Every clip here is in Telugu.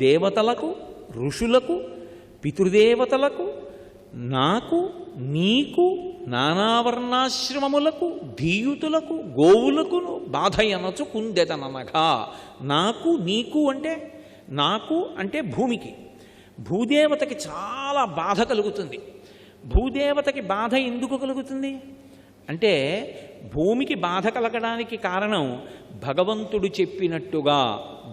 దేవతలకు, ఋషులకు, పితృదేవతలకు, నాకు, నీకు, నానావర్ణాశ్రమములకు, ధీయుతులకు, గోవులకును బాధయనచు కుందెతననగా. నాకు, నీకు అంటే నాకు అంటే భూమికి. భూదేవతకి చాలా బాధ కలుగుతుంది. భూదేవతకి బాధ ఎందుకు కలుగుతుంది అంటే భూమికి బాధ కలగడానికి కారణం భగవంతుడు చెప్పినట్టుగా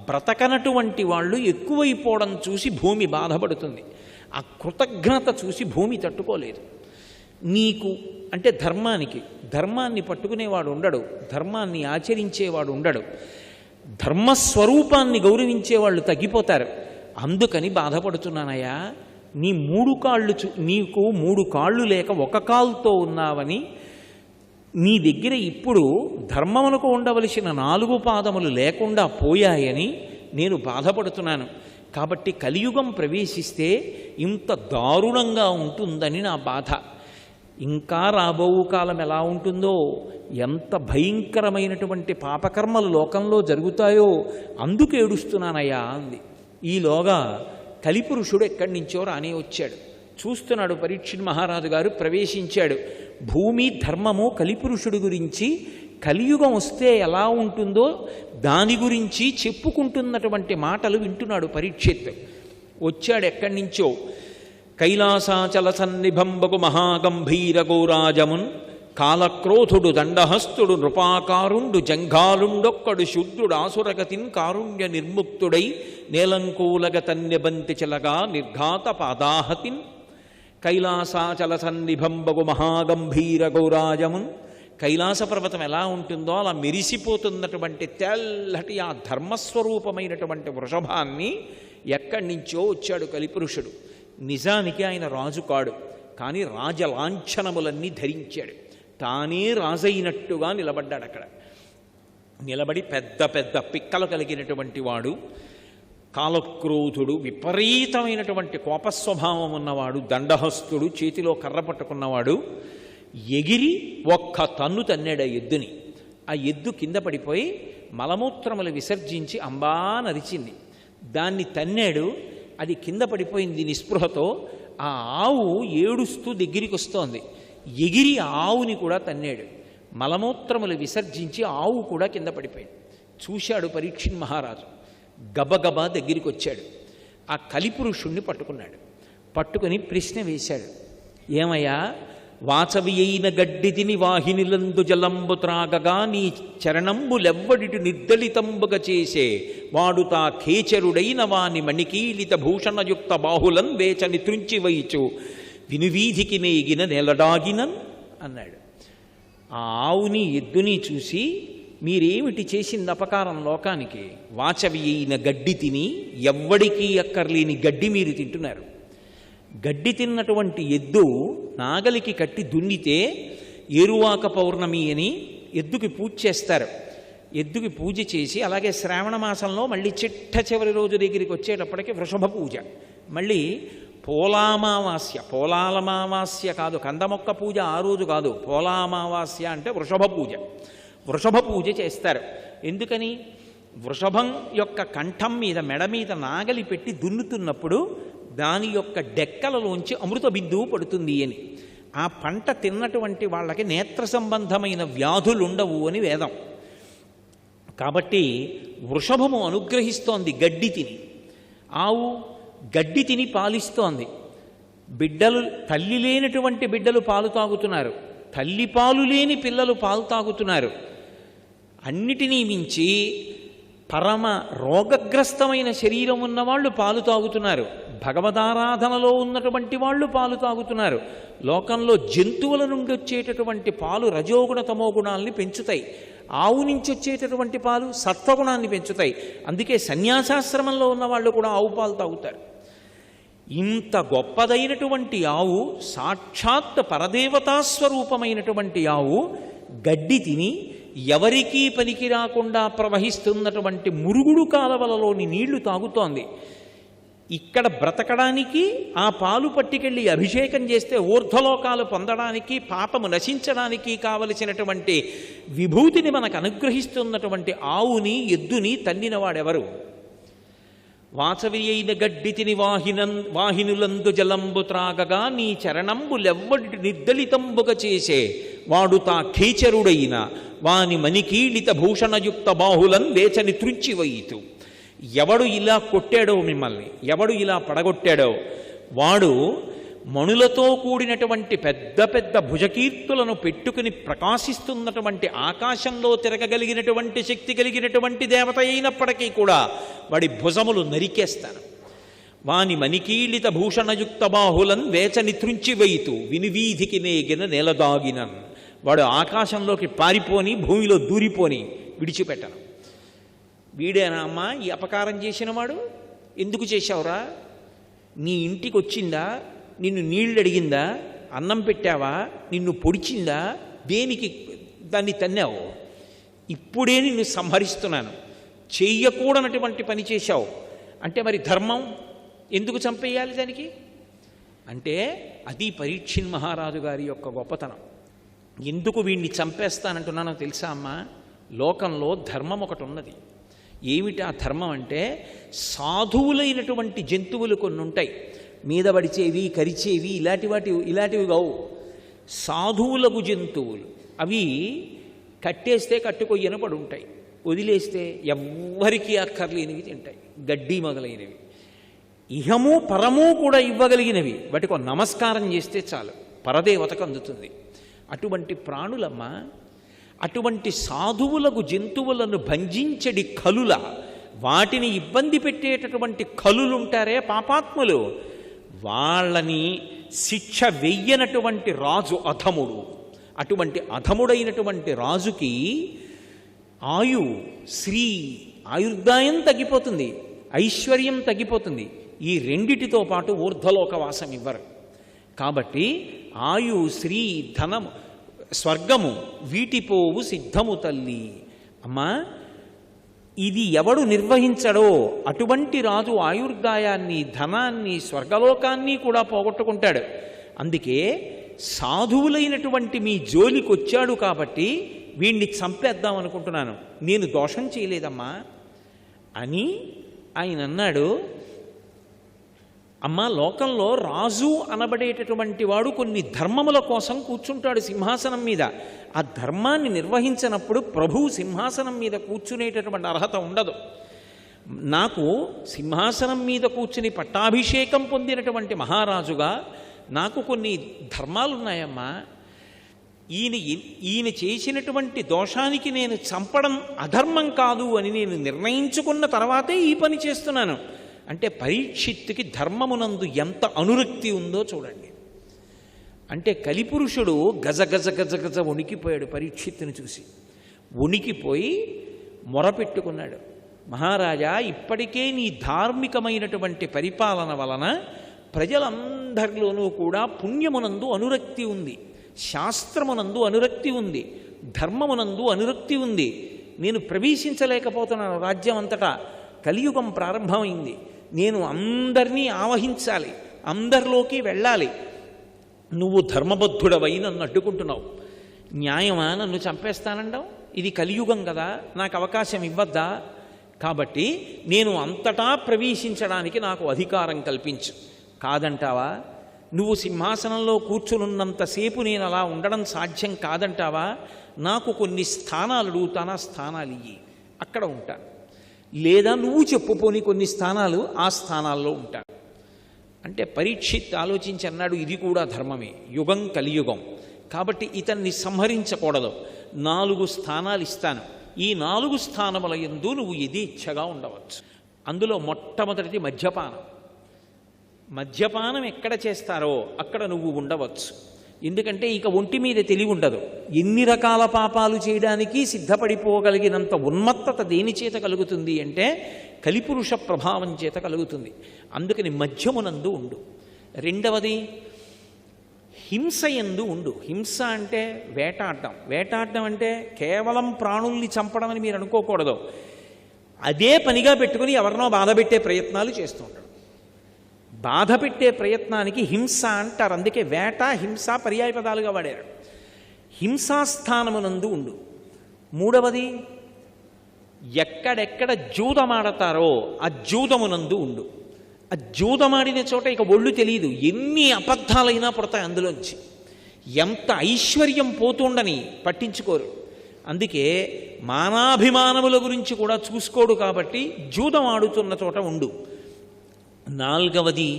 బ్రతకనటువంటి వాళ్ళు ఎక్కువైపోవడం చూసి భూమి బాధపడుతుంది. ఆ కృతజ్ఞత చూసి భూమి తట్టుకోలేదు. నీకు అంటే ధర్మానికి, ధర్మాన్ని పట్టుకునేవాడు ఉండడు, ధర్మాన్ని ఆచరించేవాడు ఉండడు, ధర్మస్వరూపాన్ని గౌరవించేవాళ్ళు తగ్గిపోతారు. అందుకని బాధపడుతున్నానయ్యా. నీ నీకు 3 కాళ్ళు లేక ఒక కాలుతో ఉన్నావని, నీ దగ్గర ఇప్పుడు ధర్మమునకు ఉండవలసిన 4 పాదములు లేకుండా పోయాయని నేను బాధపడుతున్నాను. కాబట్టి కలియుగం ప్రవేశిస్తే ఇంత దారుణంగా ఉంటుందని నా బాధ. ఇంకా రాబో కాలం ఎలా ఉంటుందో, ఎంత భయంకరమైనటువంటి పాపకర్మలు లోకంలో జరుగుతాయో అందుకు ఏడుస్తున్నానయ్యా అంది. ఈలోగా కలిపురుషుడు ఎక్కడి నుంచో రాని వచ్చాడు. చూస్తున్నాడు. పరీక్షిత్ మహారాజు గారు ప్రవేశించాడు. భూమి, ధర్మము, కలిపురుషుడి గురించి కలియుగం వస్తే ఎలా ఉంటుందో దాని గురించి చెప్పుకుంటున్నటువంటి మాటలు వింటున్నాడు పరీక్షిత్. వచ్చాడు ఎక్కడి నుంచో. కైలాసాచల సన్నిభంబకు మహాగంభీర గోరాజమున్ కాలక్రోధుడు దండహస్తుడు నృపాకారుండు జంఘాలుండొక్కడు శూద్రుడు ఆసురగతిన్ కారుణ్య నిర్ముక్తుడై నేలంకూలగ తన్యబంతి చెలగా నిర్ఘాత పాదాహతిన్. కైలాసాచల సన్నిభంబగు మహాగంభీర గౌరాజమున్. కైలాస పర్వతం ఎలా ఉంటుందో అలా మెరిసిపోతున్నటువంటి తెల్లటి ఆ ధర్మస్వరూపమైనటువంటి వృషభాన్ని ఎక్కడి నుంచో వచ్చాడు కలిపురుషుడు. నిజానికి ఆయన రాజు కాడు, కానీ రాజలాంఛనములన్నీ ధరించాడు. తానే రాజైనట్టుగా నిలబడ్డాడు. అక్కడ నిలబడి పెద్ద పెద్ద పిక్కలు కలిగినటువంటి వాడు, కాలక్రోధుడు, విపరీతమైనటువంటి కోపస్వభావం ఉన్నవాడు, దండహస్తుడు, చేతిలో కర్ర పట్టుకున్నవాడు ఎగిరి ఒక్క తన్ను తన్నాడు ఆ ఎద్దుని. ఆ ఎద్దు కింద పడిపోయి మలమూత్రములు విసర్జించి అంబా నరిచింది. దాన్ని తన్నాడు. అది కింద పడిపోయింది నిస్పృహతో. ఆ ఆవు ఏడుస్తూ దగ్గరికి వస్తోంది. ఎగిరి ఆవుని కూడా తన్నాడు. మలమూత్రములు విసర్జించి ఆవు కూడా కింద పడిపోయింది. చూశాడు పరీక్షిత్ మహారాజు. గబగబా దగ్గరికి వచ్చాడు. ఆ కలిపురుషుణ్ణి పట్టుకున్నాడు. పట్టుకుని ప్రశ్న వేశాడు. ఏమయ్యా, వాచవి అయిన గడ్డి తిని వాహినిలందు జలంబు త్రాగగా నీ చరణంబులెవ్వడిటి నిర్దలితంబుగా చేసే వాడు తా ఖేచరుడైన వాని మణికీలిత భూషణయుక్త బాహులం వేచని త్రుంచి వైచు వినువీధికి నేగిన నెలడాగినన్ అన్నాడు. ఆ ఆవుని ఎద్దుని చూసి, మీరేమిటి చేసింది అపకారం లోకానికి? వాచవి అయిన గడ్డి తిని, ఎవ్వడికి అక్కర్లేని గడ్డి మీరు తింటున్నారు. గడ్డి తిన్నటువంటి ఎద్దు నాగలికి కట్టి దున్నితే ఏరువాక పౌర్ణమి అని ఎద్దుకి పూజ చేస్తారు. ఎద్దుకి పూజ చేసి అలాగే శ్రావణ మాసంలో మళ్ళీ చిట్ట చివరి రోజు దగ్గరికి వచ్చేటప్పటికి వృషభ పూజ, మళ్ళీ పోలామావాస్య, పోలాలమావాస్య కాదు, కందమొక్క పూజ ఆ రోజు కాదు, పోలామావాస్య అంటే వృషభ పూజ. వృషభ పూజ చేస్తారు. ఎందుకని? వృషభం యొక్క కంఠం మీద, మెడ మీద నాగలి పెట్టి దున్నుతున్నప్పుడు దాని యొక్క డెక్కలలోంచి అమృత బిందువు పడుతుంది అని. ఆ పంట తిన్నటువంటి వాళ్ళకి నేత్ర సంబంధమైన వ్యాధులుండవు అని వేదం. కాబట్టి వృషభము అనుగ్రహిస్తోంది గడ్డి తిని. ఆవు గడ్డి తిని పాలిస్తోంది. బిడ్డలు, తల్లి లేనటువంటి బిడ్డలు పాలు తాగుతున్నారు, తల్లి పాలు లేని పిల్లలు పాలు తాగుతున్నారు. అన్నిటినీ మించి పరమ రోగగ్రస్తమైన శరీరం ఉన్నవాళ్ళు పాలు తాగుతున్నారు. భగవదారాధనలో ఉన్నటువంటి వాళ్ళు పాలు తాగుతున్నారు. లోకంలో జంతువుల నుండి వచ్చేటటువంటి పాలు రజోగుణ తమోగుణాలని పెంచుతాయి. ఆవు నుంచి వచ్చేటటువంటి పాలు సత్వగుణాన్ని పెంచుతాయి. అందుకే సన్యాసాశ్రమంలో ఉన్న వాళ్ళు కూడా ఆవు పాలు తాగుతారు. ఇంత గొప్పదైనటువంటి ఆవు, సాక్షాత్ పరదేవతాస్వరూపమైనటువంటి ఆవు గడ్డి తిని ఎవరికీ పనికి రాకుండా ప్రవహిస్తున్నటువంటి మురుగుడు కాలవలలోని నీళ్లు తాగుతోంది. ఇక్కడ బ్రతకడానికి, ఆ పాలు పట్టుకెళ్ళి అభిషేకం చేస్తే ఊర్ధ్వలోకాలు పొందడానికి, పాపము నశించడానికి కావలసినటువంటి విభూతిని మనకు అనుగ్రహిస్తున్నటువంటి ఆవుని, ఎద్దుని తన్నినవాడెవరు? వాసవి అయిన గడ్డితిని వాహినులందు జలంబు త్రాగగా నీ చరణంబులెవ్వడి నిర్దలితంబుగ చేసే వాడు తా ఖేచరుడైన వాని మణికీళిత భూషణయుక్త బాహులన్ వేచని త్రుంచివయితు. ఎవడు ఇలా కొట్టాడో మిమ్మల్ని, ఎవడు ఇలా పడగొట్టాడో వాడు మణులతో కూడినటువంటి పెద్ద పెద్ద భుజకీర్తులను పెట్టుకుని ప్రకాశిస్తున్నటువంటి ఆకాశంలో తిరగగలిగినటువంటి శక్తి కలిగినటువంటి దేవత అయినప్పటికీ కూడా వాడి భుజములు నరికేస్తాను. వాని మణికీళిత భూషణయుక్త బాహులన్ వేచని త్రుంచివయితు వినివీధికి నేగిన నేలదాగినన్. వాడు ఆకాశంలోకి పారిపోని, భూమిలో దూరిపోని విడిచిపెట్టను. వీడేనా అమ్మా ఈ అపకారం చేసినవాడు? ఎందుకు చేశావురా? నీ ఇంటికి వచ్చిందా? నిన్ను నీళ్ళు అడిగిందా? అన్నం పెట్టావా? నిన్ను పొడిచిందా? దేనికి దాన్ని తన్నావు? ఇప్పుడే నిన్ను సంహరిస్తున్నాను. చెయ్యకూడనటువంటి పని చేశావు అంటే మరి ధర్మం ఎందుకు చంపేయాలి దానికి? అంటే అది పరీక్షిన్ మహారాజు గారి యొక్క గొప్పతనం. ఎందుకు వీడిని చంపేస్తానంటున్నానో తెలుసా అమ్మా? లోకంలో ధర్మం ఒకటి ఉన్నది. ఏమిటి ఆ ధర్మం అంటే, సాధువులైనటువంటి జంతువులు కొన్ని ఉంటాయి, మీద పడిచేవి, కరిచేవి, ఇలాంటివి కావు. సాధువులకు జంతువులు అవి కట్టేస్తే కట్టుకొయ్యన పడి ఉంటాయి, వదిలేస్తే ఎవ్వరికీ అక్కర్లేనివి తింటాయి, గడ్డి మొదలైనవి. ఇహము పరము కూడా ఇవ్వగలిగినవి. వాటికి నమస్కారం చేస్తే చాలు, పరదేవతకు అందుతుంది. అటువంటి ప్రాణులమ్మ, అటువంటి సాధువులకు జంతువులను భంజించడి కలుల, వాటిని ఇబ్బంది పెట్టేటటువంటి కలులుంటారే పాపాత్ములు, వాళ్ళని శిక్ష వెయ్యనటువంటి రాజు అధముడు. అటువంటి అధముడైనటువంటి రాజుకి ఆయుర్దాయం తగ్గిపోతుంది, ఐశ్వర్యం తగ్గిపోతుంది. ఈ రెండిటితో పాటు ఊర్ధ్వలోకవాసం ఇవ్వరు. కాబట్టి ఆయు, శ్రీ, ధనము, స్వర్గము వీటిపోవు సిద్ధము తల్లి. అమ్మా, ఇది ఎవడు నిర్వహించడో అటువంటి రాజు ఆయుర్దాయాన్ని, ధనాన్ని, స్వర్గలోకాన్ని కూడా పోగొట్టుకుంటాడు. అందుకే సాధువులైనటువంటి మీ జోలికి వచ్చాడు కాబట్టి వీణ్ణి చంపేద్దాం అనుకుంటున్నాను, నేను దోషం చేయలేదమ్మా అని ఆయన అన్నాడు. అమ్మ, లోకంలో రాజు అనబడేటటువంటి వాడు కొన్ని ధర్మముల కోసం కూర్చుంటాడు సింహాసనం మీద. ఆ ధర్మాన్ని నిర్వహించినప్పుడు ప్రభువు సింహాసనం మీద కూర్చునేటటువంటి అర్హత ఉండదు. నాకు సింహాసనం మీద కూర్చుని పట్టాభిషేకం పొందినటువంటి మహారాజుగా నాకు కొన్ని ధర్మాలున్నాయమ్మా. ఈయన చేసినటువంటి దోషానికి నేను చంపడం అధర్మం కాదు అని నేను నిర్ణయించుకున్న తర్వాతే ఈ పని చేస్తున్నాను. అంటే పరీక్షిత్తుకి ధర్మమునందు ఎంత అనురక్తి ఉందో చూడండి. అంటే కలిపురుషుడు గజ గజ గజ గజ వణికిపోయాడు పరీక్షిత్తుని చూసి. వణికిపోయి మొరపెట్టుకున్నాడు, మహారాజా, ఇప్పటికే నీ ధార్మికమైనటువంటి పరిపాలన వలన ప్రజలందరిలోనూ కూడా పుణ్యమునందు అనురక్తి ఉంది, శాస్త్రమునందు అనురక్తి ఉంది, ధర్మమునందు అనురక్తి ఉంది. నేను ప్రవేశించలేకపోతున్నాను రాజ్యం అంతటా. కలియుగం ప్రారంభమైంది. నేను అందరినీ ఆవహించాలి, అందరిలోకి వెళ్ళాలి. నువ్వు ధర్మబద్ధుడవై నన్ను అడ్డుకుంటున్నావు. న్యాయమా నన్ను చంపేస్తానంటావు? ఇది కలియుగం కదా, నాకు అవకాశం ఇవ్వద్దా? కాబట్టి నేను అంతటా ప్రవేశించడానికి నాకు అధికారం కల్పించు. కాదంటావా? నువ్వు సింహాసనంలో కూర్చునున్నంతసేపు నేను అలా ఉండడం సాధ్యం కాదంటావా? నాకు కొన్ని స్థానాలు అడుగుతానా, స్థానాలు ఇయ్యి, అక్కడ ఉంటాను. లేదా నువ్వు చెప్పుపోని కొన్ని స్థానాలు, ఆ స్థానాల్లో ఉంటాను. అంటే పరీక్షిత్ ఆలోచించి అన్నాడు, ఇది కూడా ధర్మమే, యుగం కలియుగం కాబట్టి ఇతన్ని సంహరించకూడదు. 4 స్థానాలు ఇస్తాను. ఈ 4 స్థానముల యందు నువ్వు యథేచ్ఛగా ఉండవచ్చు. అందులో మొట్టమొదటిది మద్యపానం. మద్యపానం ఎక్కడ చేస్తారో అక్కడ నువ్వు ఉండవచ్చు. ఎందుకంటే ఇక ఒంటి మీద తెలివి ఉండదు. ఎన్ని రకాల పాపాలు చేయడానికి సిద్ధపడిపోగలిగినంత ఉన్మత్తత దేని చేత కలుగుతుంది అంటే కలిపురుష ప్రభావం చేత కలుగుతుంది. అందుకని మధ్యమునందు ఉండు. రెండవది హింస యందు ఉండు. హింస అంటే వేటాడడం. వేటాడడం అంటే కేవలం ప్రాణుల్ని చంపడం అని మీరు అనుకోకూడదు. అదే పనిగా పెట్టుకుని ఎవరినో బాధపెట్టే ప్రయత్నాలు చేస్తూ ఉంటాడు. బాధ పెట్టే ప్రయత్నానికి హింస అంటారు. అందుకే వేట, హింస పర్యాయ పదాలుగా వాడారు. హింసాస్థానమునందు ఉండు. మూడవది ఎక్కడెక్కడ జూదమాడతారో ఆ జూదమునందు ఉండు. ఆ జూదమాడిన చోట ఇక ఒళ్ళు తెలియదు, ఎన్ని అబద్ధాలైనా పడతాయి అందులోంచి. ఎంత ఐశ్వర్యం పోతుండని పట్టించుకోరు. అందుకే మానాభిమానముల గురించి కూడా చూసుకోడు కాబట్టి జూదం ఆడుతున్న చోట ఉండు. 4వది,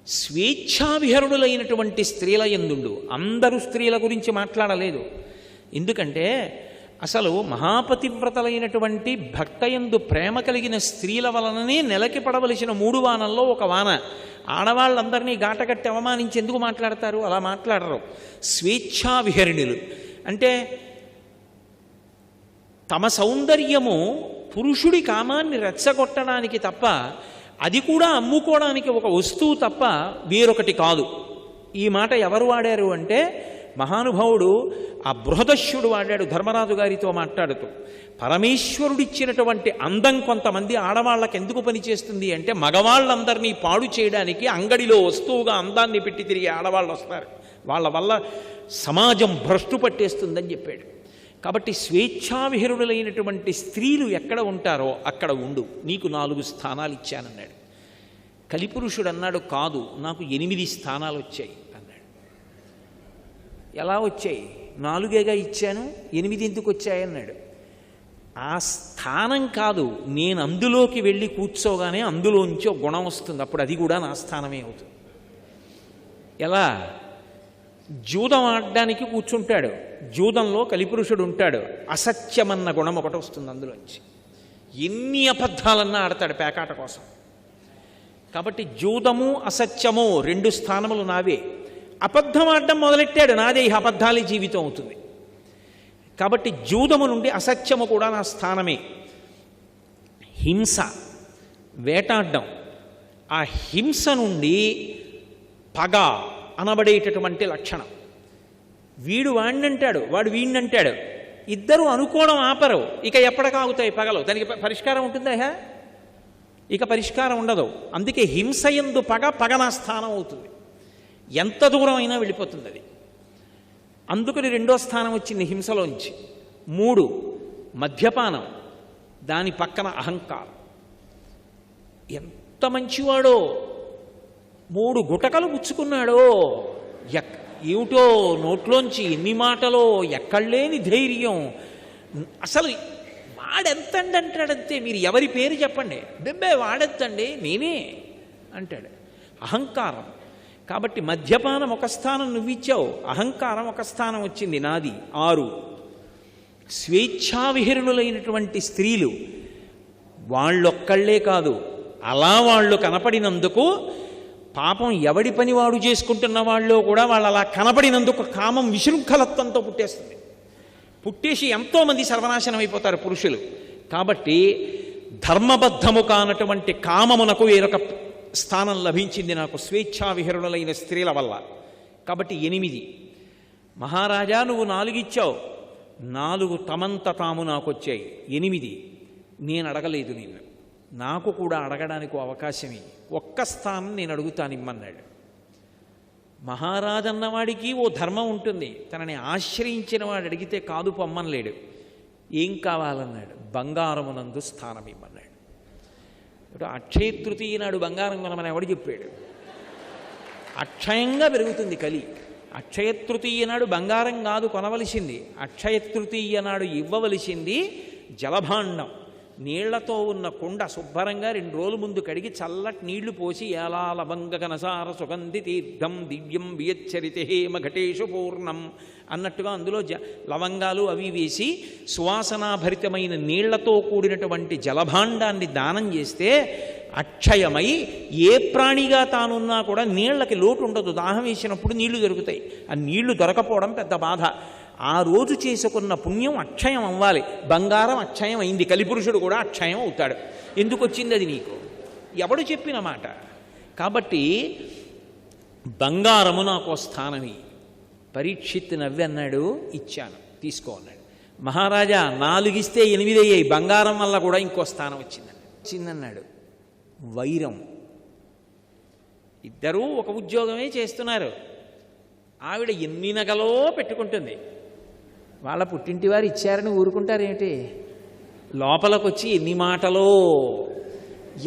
స్వేచ్ఛావిహరుడులైనటువంటి స్త్రీల యందుండు. అందరూ స్త్రీల గురించి మాట్లాడలేదు. ఎందుకంటే అసలు మహాపతివ్రతలైనటువంటి భక్తయందు ప్రేమ కలిగిన స్త్రీల వలననే నెలకి పడవలసిన 3 వానల్లో ఒక వాన. ఆడవాళ్ళందరినీ గాటగట్టి అవమానించి ఎందుకు మాట్లాడతారు? అలా మాట్లాడరు. స్వేచ్ఛావిహరిణులు అంటే తమ సౌందర్యము పురుషుడి కామాన్ని రెచ్చగొట్టడానికి తప్ప, అది కూడా అమ్ముకోవడానికి ఒక వస్తువు తప్ప వేరొకటి కాదు. ఈ మాట ఎవరు వాడారు అంటే మహానుభావుడు ఆ బృహదశ్యుడు వాడాడు ధర్మరాజు గారితో మాట్లాడుతూ. పరమేశ్వరుడిచ్చినటువంటి అందం కొంతమంది ఆడవాళ్ళకి ఎందుకు పనిచేస్తుంది అంటే, మగవాళ్ళందరినీ పాడు చేయడానికి అంగడిలో వస్తువుగా అందాన్ని పెట్టి తిరిగి ఆడవాళ్ళు వస్తారు, వాళ్ళ వల్ల సమాజం భ్రష్టు పట్టేస్తుందని చెప్పాడు. కాబట్టి స్వేచ్ఛావిహరుడులైనటువంటి స్త్రీలు ఎక్కడ ఉంటారో అక్కడ ఉండు, నీకు 4 స్థానాలు ఇచ్చానన్నాడు. కలిపురుషుడు అన్నాడు, కాదు నాకు 8 స్థానాలు వచ్చాయి అన్నాడు. ఎలా వచ్చాయి? 4గా ఇచ్చాను, 8 ఎందుకు వచ్చాయన్నాడు. ఆ స్థానం కాదు, నేను అందులోకి వెళ్ళి కూర్చోగానే అందులోంచి ఒక గుణం వస్తుంది, అప్పుడు అది కూడా నా స్థానమే అవుతుంది. ఎలా? జూదం ఆడడానికి కూర్చుంటాడు, జూదంలో కలిపురుషుడు ఉంటాడు, అసత్యమన్న గుణం ఒకటి వస్తుంది అందులోంచి. ఎన్ని అబద్ధాలన్నా ఆడతాడు పేకాట కోసం. కాబట్టి జూదము అసత్యము 2 స్థానములు నావే. అబద్ధం ఆడడం మొదలెట్టాడు, నాదే ఈ అబద్ధాలే జీవితం అవుతుంది. కాబట్టి జూదము నుండి అసత్యము కూడా నా స్థానమే. హింస, వేటాడడం, ఆ హింస నుండి పగ అనబడేటటువంటి లక్షణం. వీడు వాణ్ణంటాడు, వాడు వీణ్ణంటాడు, ఇద్దరు అనుకోవడం ఆపరు. ఇక ఎప్పటికాగుతాయి పగలు? దానికి పరిష్కారం ఉంటుందా? ఇక పరిష్కారం ఉండదు. అందుకే హింసయందు పగ, పగ నా స్థానం అవుతుంది. ఎంత దూరం అయినా వెళ్ళిపోతుంది అది. అందుకని 2వ స్థానం వచ్చింది హింసలోంచి. 3 మద్యపానం, దాని పక్కన అహంకారం. ఎంత మంచివాడో, 3 గుటకలు పుచ్చుకున్నాడో, ఏమిటో నోట్లోంచి ఎన్ని మాటలో, ఎక్కడలేని ధైర్యం. అసలు వాడెంతండి అంటాడంతే, మీరు ఎవరి పేరు చెప్పండి, బెబ్బే వాడెంతండి, నేనే అంటాడు. అహంకారం. కాబట్టి మద్యపానం ఒక స్థానం నువ్విచ్చావు, అహంకారం ఒక స్థానం వచ్చింది, నాది. 6 స్వేచ్ఛావిహరుణులైనటువంటి స్త్రీలు, వాళ్ళొక్కళ్లే కాదు, అలా వాళ్ళు కనపడినందుకు పాపం ఎవడి పని వాడు చేసుకుంటున్న వాళ్ళు కూడా వాళ్ళు అలా కనపడినందుకు కామం విశృంఖలత్వంతో పుట్టేస్తుంది. పుట్టేసి ఎంతోమంది సర్వనాశనం అయిపోతారు పురుషులు. కాబట్టి ధర్మబద్ధము కానటువంటి కామమునకు వేరొక స్థానం లభించింది నాకు స్వేచ్ఛావిహరుణులైన స్త్రీల వల్ల. కాబట్టి 8. మహారాజా నువ్వు 4 ఇచ్చావు, 4 తమంత తాము నాకు వచ్చాయి. 8 నేను అడగలేదు, నిన్ను నాకు కూడా అడగడానికి అవకాశమే. ఒక్క స్థానం నేను అడుగుతాను ఇమ్మన్నాడు. మహారాజన్నవాడికి ఓ ధర్మం ఉంటుంది, తనని ఆశ్రయించిన వాడు అడిగితే కాదు పొమ్మనలేడు. ఏం కావాలన్నాడు? బంగారమునందు స్థానం ఇమ్మన్నాడు. ఇప్పుడు అక్షయతృతీయ నాడు బంగారం కొనమని ఎవడు చెప్పాడు? అక్షయంగా పెరుగుతుంది కలి. అక్షయతృతీయ నాడు బంగారం కాదు కొనవలసింది, అక్షయతృతీయ నాడు ఇవ్వవలసింది జలభాండం. నీళ్లతో ఉన్న కుండ శుభ్రంగా 2 రోజుల ముందు కడిగి చల్లటి నీళ్లు పోసి ఎలా లవంగ కనసార సుగంధి తీర్థం దివ్యం వియచ్చరితే మఘటేషు పూర్ణం అన్నట్టుగా అందులో లవంగాలు అవి వేసి సువాసనాభరితమైన నీళ్లతో కూడినటువంటి జలభాండాన్ని దానం చేస్తే అక్షయమై ఏ ప్రాణిగా తానున్నా కూడా నీళ్లకి లోటు ఉండదు. దాహం వేసినప్పుడు నీళ్లు దొరుకుతాయి. ఆ నీళ్లు దొరకపోవడం పెద్ద బాధ. ఆ రోజు చేసుకున్న పుణ్యం అక్షయం అవ్వాలి. బంగారం అక్షయం అయింది, కలిపురుషుడు కూడా అక్షయం అవుతాడు. ఎందుకు వచ్చింది అది నీకు? ఎవడు చెప్పిన మాట? కాబట్టి బంగారము నాకు స్థానమి. పరీక్షిత్ నవ్వి అన్నాడు, ఇచ్చాను, తీసుకో అన్నాడు. మహారాజా 4 ఇస్తే 8 అయ్యాయి, బంగారం వల్ల కూడా ఇంకో స్థానం వచ్చిందన్నాడు. వైరం. ఇద్దరూ ఒక ఉద్యోగమే చేస్తున్నారు. ఆవిడ ఎన్ని నగలో పెట్టుకుంటుంది, వాళ్ళ పుట్టింటి వారు ఇచ్చారని ఊరుకుంటారేమిటి? లోపలికొచ్చి ఎన్ని మాటలో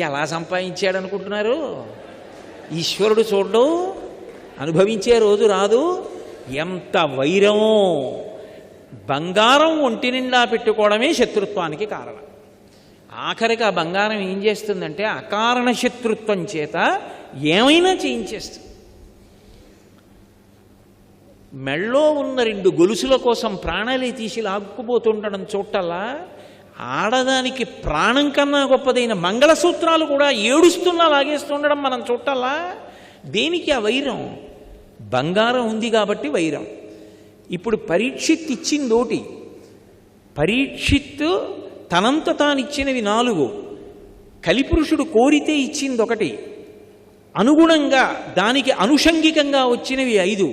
ఎలా సంపాదించాడు అనుకుంటున్నారు? ఈశ్వరుడు చూడడు, అనుభవించే రోజు రాదు. ఎంత వైరమో! బంగారం ఒంటి నిండా పెట్టుకోవడమే శత్రుత్వానికి కారణం. ఆఖరికి ఆ బంగారం ఏం చేస్తుందంటే అకారణ శత్రుత్వం చేత ఏమైనా చేయించేస్తుంది. మెళ్ళో ఉన్న 2 గొలుసుల కోసం ప్రాణాలే తీసి లాక్కుపోతుండడం చూడటల్లా, ఆడదానికి ప్రాణం కన్నా గొప్పదైన మంగళసూత్రాలు కూడా ఏడుస్తున్నా లాగేస్తుండడం మనం చూడటల్లా. దేనికి ఆ వైరం? బంగారం ఉంది కాబట్టి వైరం. ఇప్పుడు పరీక్షిత్ ఇచ్చిందోటి, పరీక్షిత్ తనంత తానిచ్చినవి 4, కలిపురుషుడు కోరితే ఇచ్చింది 1, అనుగుణంగా దానికి అనుషంగికంగా వచ్చినవి 5.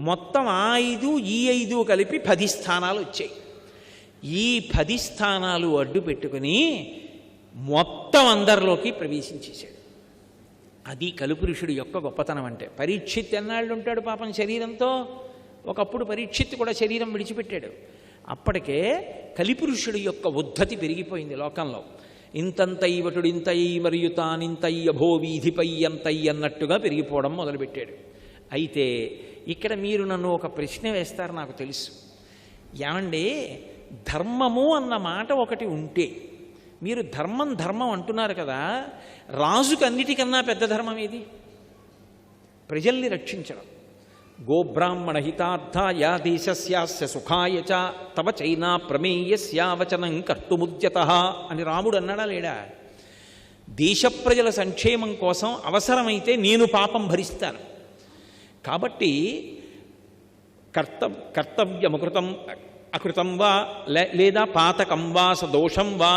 మొత్తం ఆ 5 ఈ 5 కలిపి 10 స్థానాలు వచ్చాయి. ఈ 10 స్థానాలు అడ్డు పెట్టుకుని మొత్తం అందరిలోకి ప్రవేశించేశాడు. అది కలిపురుషుడు యొక్క గొప్పతనం అంటే. పరీక్షిత్ ఎన్నాళ్ళు ఉంటాడు పాపం శరీరంతో? ఒకప్పుడు పరీక్షిత్ కూడా శరీరం విడిచిపెట్టాడు. అప్పటికే కలిపురుషుడి యొక్క ఉద్ధతి పెరిగిపోయింది లోకంలో. ఇంతంతైవటుడు ఇంతయి మరియు తానింతై అభో వీధిపై ఎంతై అన్నట్టుగా పెరిగిపోవడం మొదలుపెట్టాడు. అయితే ఇక్కడ మీరు నన్ను ఒక ప్రశ్న వేస్తారు, నాకు తెలుసు. ఏమండి, ధర్మము అన్న మాట ఒకటి ఉంటే, మీరు ధర్మం ధర్మం అంటున్నారు కదా, రాజుకు అన్నిటికన్నా పెద్ద ధర్మం ఏది? ప్రజల్ని రక్షించడం. గోబ్రాహ్మణ హితార్థాయ దేశస్యాస్య సుఖాయ చ తవ చైనా ప్రమేయస్య వచనం కర్తుముద్యతః అని రాముడు అన్నాడా లేడా? దేశ ప్రజల సంక్షేమం కోసం అవసరమైతే నేను పాపం భరిస్తాను. కాబట్టి కర్తవ్యమకృతం అకృతం వా లేదా పాతకం వా సదోషం వా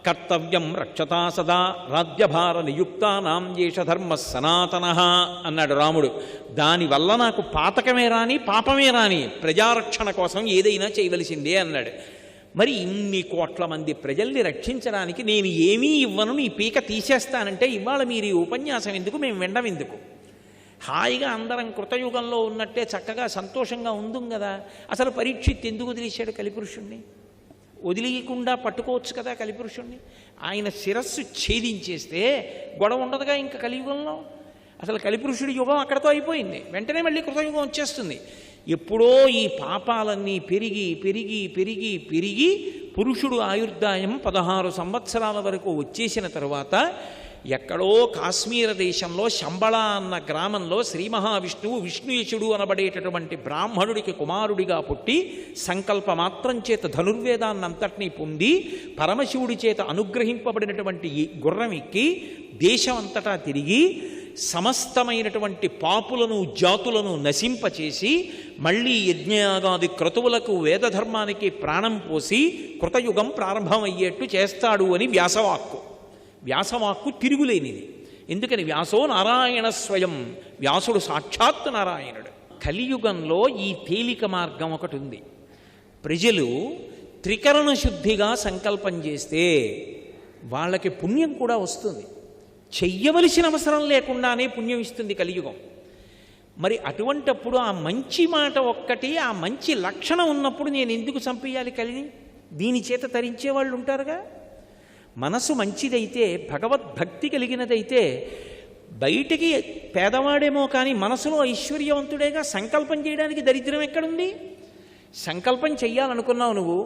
కర్తవ్యం రక్షతా సదా రాజ్యభార నియుక్తానాం ఏష ధర్మ సనాతనః అన్నాడు రాముడు. దానివల్ల నాకు పాతకమే రాని పాపమే రాని ప్రజారక్షణ కోసం ఏదైనా చేయవలసిందే అన్నాడు. మరి ఇన్ని కోట్ల మంది ప్రజల్ని రక్షించడానికి నేను ఏమీ ఇవ్వను, నీ పీక తీసేస్తానంటే ఇవాళ మీరు ఈ ఉపన్యాసం ఎందుకు, మేము వినడం ఎందుకు? హాయిగా అందరం కృతయుగంలో ఉన్నట్టే చక్కగా సంతోషంగా ఉందుం కదా. అసలు పరీక్షిత్ ఎందుకు వదిలేశాడు కలిపురుషుణ్ణి? వదిలేయకుండా పట్టుకోవచ్చు కదా కలిపురుషుణ్ణి. ఆయన శిరస్సు ఛేదించేస్తే గొడవ ఉండదుగా ఇంకా కలియుగంలో. అసలు కలిపురుషుడి యుగం అక్కడతో అయిపోయింది, వెంటనే మళ్ళీ కృతయుగం వచ్చేస్తుంది. ఎప్పుడో ఈ పాపాలన్నీ పెరిగి పెరిగి పెరిగి పెరిగి పురుషుడు ఆయుర్దాయం 16 సంవత్సరాల వరకు వచ్చేసిన తరువాత ఎక్కడో కాశ్మీర దేశంలో శంబళ అన్న గ్రామంలో శ్రీ మహావిష్ణువు విష్ణుయశుడు అనబడేటటువంటి బ్రాహ్మణుడికి కుమారుడిగా పుట్టి సంకల్పమాత్రం చేత ధనుర్వేదాన్నంతటినీ పొంది పరమశివుడి చేత అనుగ్రహింపబడినటువంటి ఈ గుర్రం ఎక్కి దేశమంతటా తిరిగి సమస్తమైనటువంటి పాపులను జాతులను నశింపచేసి మళ్ళీ యజ్ఞయాగాది క్రతువులకు వేదధర్మానికి ప్రాణం పోసి కృతయుగం ప్రారంభమయ్యేట్టు చేస్తాడు అని వ్యాసవాక్కు. వ్యాసవాక్కు తిరుగులేనిది. ఎందుకని? వ్యాసో నారాయణ స్వయం, వ్యాసుడు సాక్షాత్తు నారాయణుడు. కలియుగంలో ఈ తేలిక మార్గం ఒకటి ఉంది. ప్రజలు త్రికరణ శుద్ధిగా సంకల్పం చేస్తే వాళ్ళకి పుణ్యం కూడా వస్తుంది. చెయ్యవలసిన అవసరం లేకుండానే పుణ్యం ఇస్తుంది కలియుగం. మరి అటువంటప్పుడు ఆ మంచి మాట ఒక్కటి, ఆ మంచి లక్షణం ఉన్నప్పుడు నేను ఎందుకు చంపేయాలి కలిని? దీని చేత తరించే వాళ్ళు ఉంటారుగా. మనసు మంచిదైతే, భగవద్భక్తి కలిగినదైతే, బయటికి పేదవాడేమో కానీ మనసులో ఐశ్వర్యవంతుడేగా. సంకల్పం చేయడానికి దరిద్రం ఎక్కడుంది? సంకల్పం చెయ్యాలనుకున్నావు నువ్వు,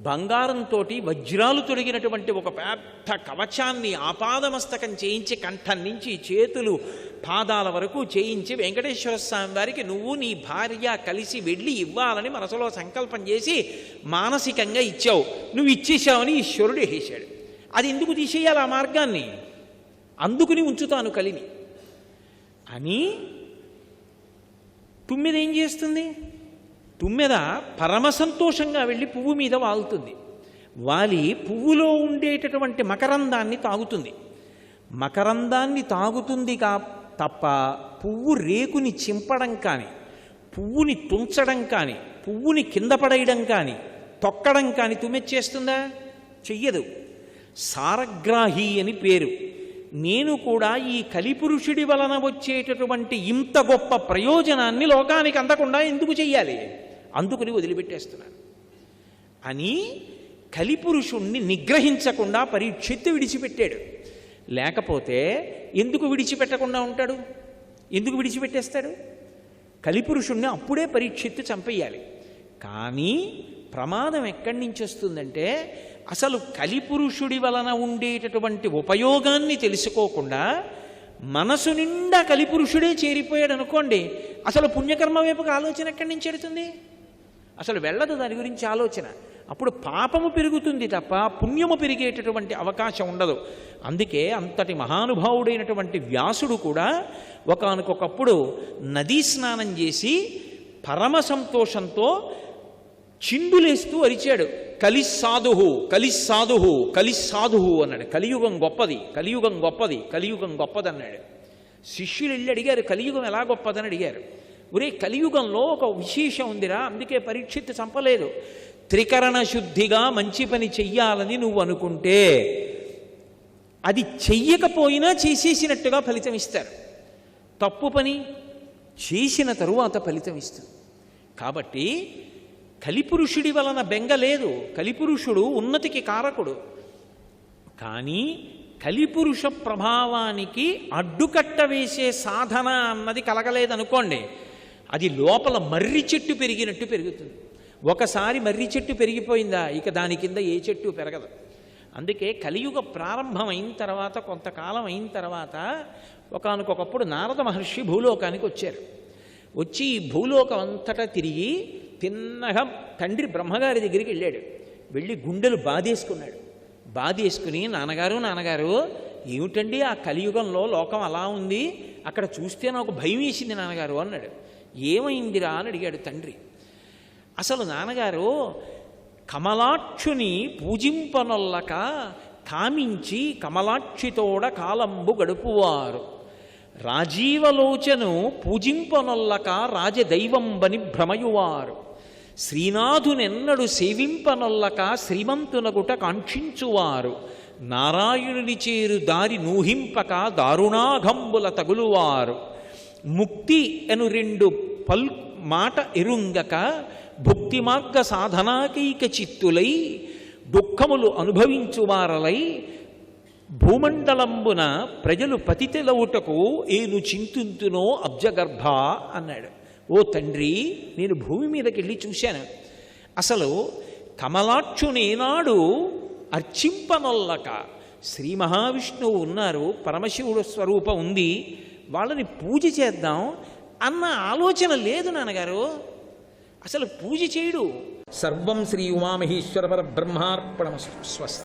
బంగారంతో వజ్రాలు తొడిగినటువంటి ఒక పెద్ద కవచాన్ని ఆపాదమస్తకం చేయించి కంఠం నుంచి చేతులు పాదాల వరకు చేయించి వెంకటేశ్వర స్వామి వారికి నువ్వు నీ భార్య కలిసి వెళ్ళి ఇవ్వాలని మనసులో సంకల్పం చేసి మానసికంగా ఇచ్చావు. నువ్వు ఇచ్చేసావని ఈశ్వరుడు వేసాడు. అది ఎందుకు తీసేయాలి ఆ మార్గాన్ని? అందుకుని ఉంచుతాను కలిని అని. తుమ్మెద ఏం చేస్తుంది? తుమ్మెద పరమ సంతోషంగా వెళ్ళి పువ్వు మీద వాలుతుంది. వాలి పువ్వులో ఉండేటటువంటి మకరందాన్ని తాగుతుంది. మకరందాన్ని తాగుతుంది తప్ప పువ్వు రేకుని చింపడం కానీ, పువ్వుని తుంచడం కానీ, పువ్వుని కింద పడేయడం కానీ, తొక్కడం కానీ తుమ్మెద చేస్తుందా? చెయ్యదు. సారగ్రాహి అని పేరు. నేను కూడా ఈ కలిపురుషుడి వలన వచ్చేటటువంటి ఇంత గొప్ప ప్రయోజనాన్ని లోకానికి అందకుండా ఎందుకు చెయ్యాలి? అందుకుని వదిలిపెట్టేస్తున్నాను అని కలిపురుషుణ్ణి నిగ్రహించకుండా పరీక్షిత్తు విడిచిపెట్టాడు. లేకపోతే ఎందుకు విడిచిపెట్టకుండా ఉంటాడు? ఎందుకు విడిచిపెట్టేస్తాడు? కలిపురుషుణ్ణి అప్పుడే పరీక్షిత్తు చంపేయాలి. కానీ ప్రమాదం ఎక్కడి నుంచి వస్తుందంటే, అసలు కలిపురుషుడి వలన ఉండేటటువంటి ఉపయోగాన్ని తెలుసుకోకుండా మనసు నిండా కలిపురుషుడే చేరిపోయాడు అనుకోండి, అసలు పుణ్యకర్మ వైపుకి ఆలోచన ఎక్కడి నుంచి ఎడుతుంది? అసలు వెళ్ళదు దాని గురించి ఆలోచన. అప్పుడు పాపము పెరుగుతుంది తప్ప పుణ్యము పెరిగేటటువంటి అవకాశం ఉండదు. అందుకే అంతటి మహానుభావుడైనటువంటి వ్యాసుడు కూడా ఒకానొకప్పుడు నదీ స్నానం చేసి పరమ సంతోషంతో చిందులేస్తూ అరిచాడు, కలిస్సాధుహు కలిస్సాధుహు కలిస్సాధుహు అన్నాడు. కలియుగం గొప్పది, కలియుగం గొప్పది, కలియుగం గొప్పది అన్నాడు. శిష్యులు వెళ్ళి అడిగారు, కలియుగం ఎలా గొప్పదని అడిగారు. ఒరే, కలియుగంలో ఒక విశేషం ఉందిరా, అందుకే పరీక్షిత్తు చంపలేదు. త్రికరణ శుద్ధిగా మంచి పని చెయ్యాలని నువ్వు అనుకుంటే అది చెయ్యకపోయినా చేసేసినట్టుగా ఫలితం ఇస్తారు. తప్పు పని చేసిన తరువాత ఫలితం ఇస్తుంది. కాబట్టి కలిపురుషుడి వలన బెంగ లేదు. కలిపురుషుడు ఉన్నతికి కారకుడు. కానీ కలిపురుష ప్రభావానికి అడ్డుకట్ట వేసే సాధన అన్నది కలగలేదనుకోండి, అది లోపల మర్రి చెట్టు పెరిగినట్టు పెరుగుతుంది. ఒకసారి మర్రి చెట్టు పెరిగిపోయిందా ఇక దాని కింద ఏ చెట్టు పెరగదు. అందుకే కలియుగ ప్రారంభమైన తర్వాత కొంతకాలం అయిన తర్వాత ఒకానొకప్పుడు నారద మహర్షి భూలోకానికి వచ్చారు. వచ్చి ఈ భూలోకం అంతటా తిరిగి తిన్నగా తండ్రి బ్రహ్మగారి దగ్గరికి వెళ్ళాడు. వెళ్ళి గుండెలు బాధేసుకున్నాడు. బాధేసుకుని, నాన్నగారు ఏమిటండి ఆ కలియుగంలో లోకం అలా ఉంది, అక్కడ చూస్తే నాకు భయం వేసింది నాన్నగారు అన్నాడు. ఏమైందిరా అని అడిగాడు తండ్రి. అసలు నాన్నగారు కమలాక్షుని పూజింపనొల్లక కామించి కమలాక్షితోడ కాలంబు గడుపువారు, రాజీవలోచను పూజింపనొల్లక రాజదైవంబని భ్రమయువారు, శ్రీనాథునెన్నడు సేవింపనొల్లక శ్రీమంతునగుట కాంక్షించువారు, నారాయణుని చేరు దారి నూహింపక దారుణాఘంబుల తగులువారు, ముక్తి అను రెండు మాట ఎరుంగక భుక్తి మార్గ సాధనాకైక చిత్తులై దుఃఖములు అనుభవించువారలై భూమండలంబున ప్రజలు పతితెలవుటకు ఏను చింతుంతునో అబ్జగర్భ అన్నాడు. ఓ తండ్రి, నేను భూమి మీదకి వెళ్ళి చూశాను. అసలు కమలాక్షునేనాడు అర్చింపనొల్లక, శ్రీ మహావిష్ణువు ఉన్నారు, పరమశివుడు స్వరూపం ఉంది, వాళ్ళని పూజ చేద్దాం అన్న ఆలోచన లేదు నాన్నగారు. అసలు పూజ చేయడు. సర్వం శ్రీ ఉమామహేశ్వర పరబ్రహ్మార్పణమస్తు. స్వస్తి.